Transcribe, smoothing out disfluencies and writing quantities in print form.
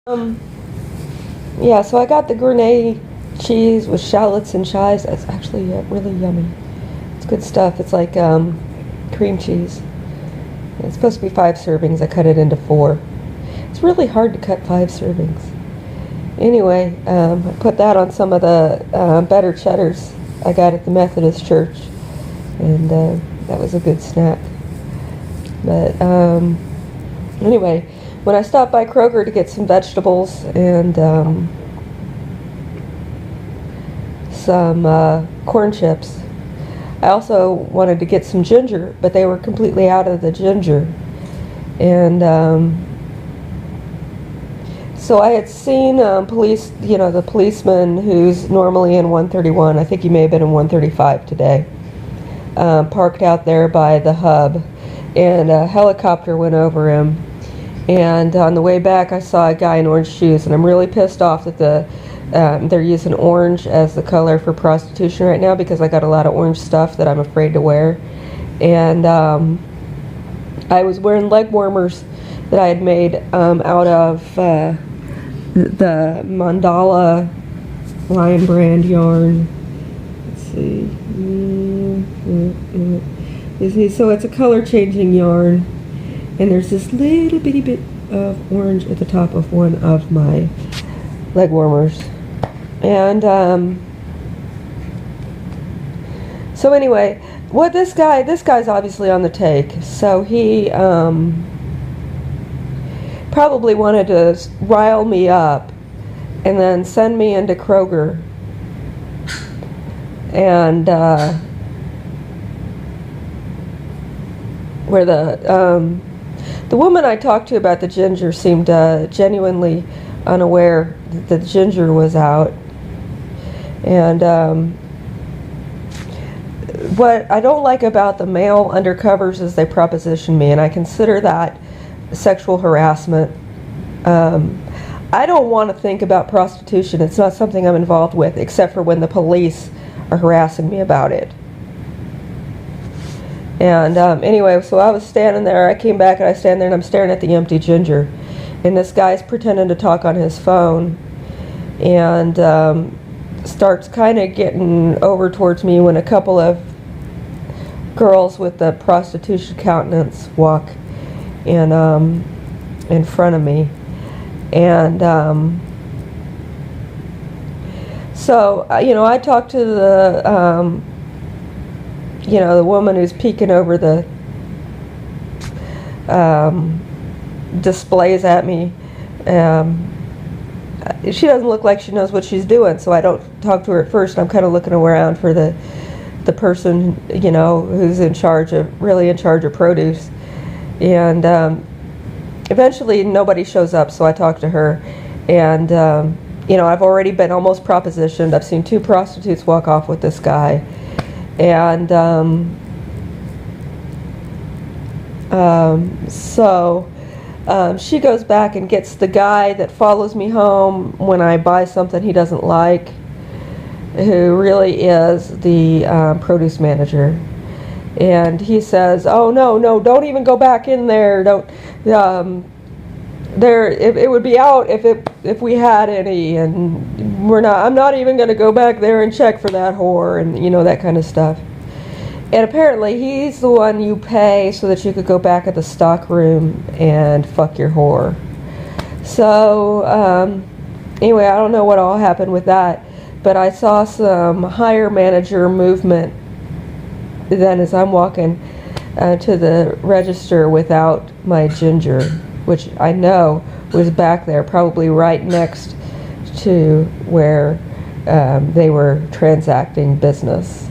Um, yeah, so I got the Gournay cheese with shallots and chives. It's actually really yummy. It's good stuff. It's like cream cheese. It's supposed to be 5 servings. I cut it into 4. It's really hard to cut 5 servings. Anyway, I put that on some of the better cheddars I got at the Methodist church, and that was a good snack. But anyway, when I stopped by Kroger to get some vegetables and some corn chips, I also wanted to get some ginger, but they were completely out of the ginger. And so I had seen the policeman who's normally in 131, I think he may have been in 135 today, parked out there by the hub, and a helicopter went over him. And on the way back, I saw a guy in orange shoes, and I'm really pissed off that they're using orange as the color for prostitution right now, because I got a lot of orange stuff that I'm afraid to wear. And I was wearing leg warmers that I had made out of the Mandala Lion Brand yarn. Let's see. So it's a color changing yarn. And there's this little bitty bit of orange at the top of one of my leg warmers. And so anyway, this guy's obviously on the take. So he probably wanted to rile me up and then send me into Kroger. And where the woman I talked to about the ginger seemed genuinely unaware that the ginger was out. And what I don't like about the male undercovers is they proposition me, and I consider that sexual harassment. I don't want to think about prostitution. It's not something I'm involved with, except for when the police are harassing me about it. And anyway, so I was standing there. I came back and I stand there and I'm staring at the empty ginger. And this guy's pretending to talk on his phone and starts kind of getting over towards me when a couple of girls with the prostitution countenance walk in front of me. And so, I talked to the the woman who's peeking over the displays at me. She doesn't look like she knows what she's doing, so I don't talk to her at first. I'm kind of looking around for the person, who's really in charge of produce. And eventually nobody shows up, so I talk to her. And, I've already been almost propositioned. I've seen 2 prostitutes walk off with this guy. And she goes back and gets the guy that follows me home when I buy something he doesn't like, who really is the produce manager. And he says, "Oh no, don't even go back in there. Don't. It would be out if we had any, and I'm not even going to go back there and check for that whore," and that kind of stuff. And apparently he's the one you pay so that you could go back at the stock room and fuck your whore. So anyway, I don't know what all happened with that, but I saw some higher manager movement then as I'm walking to the register without my ginger, which I know was back there, probably right next to where they were transacting business.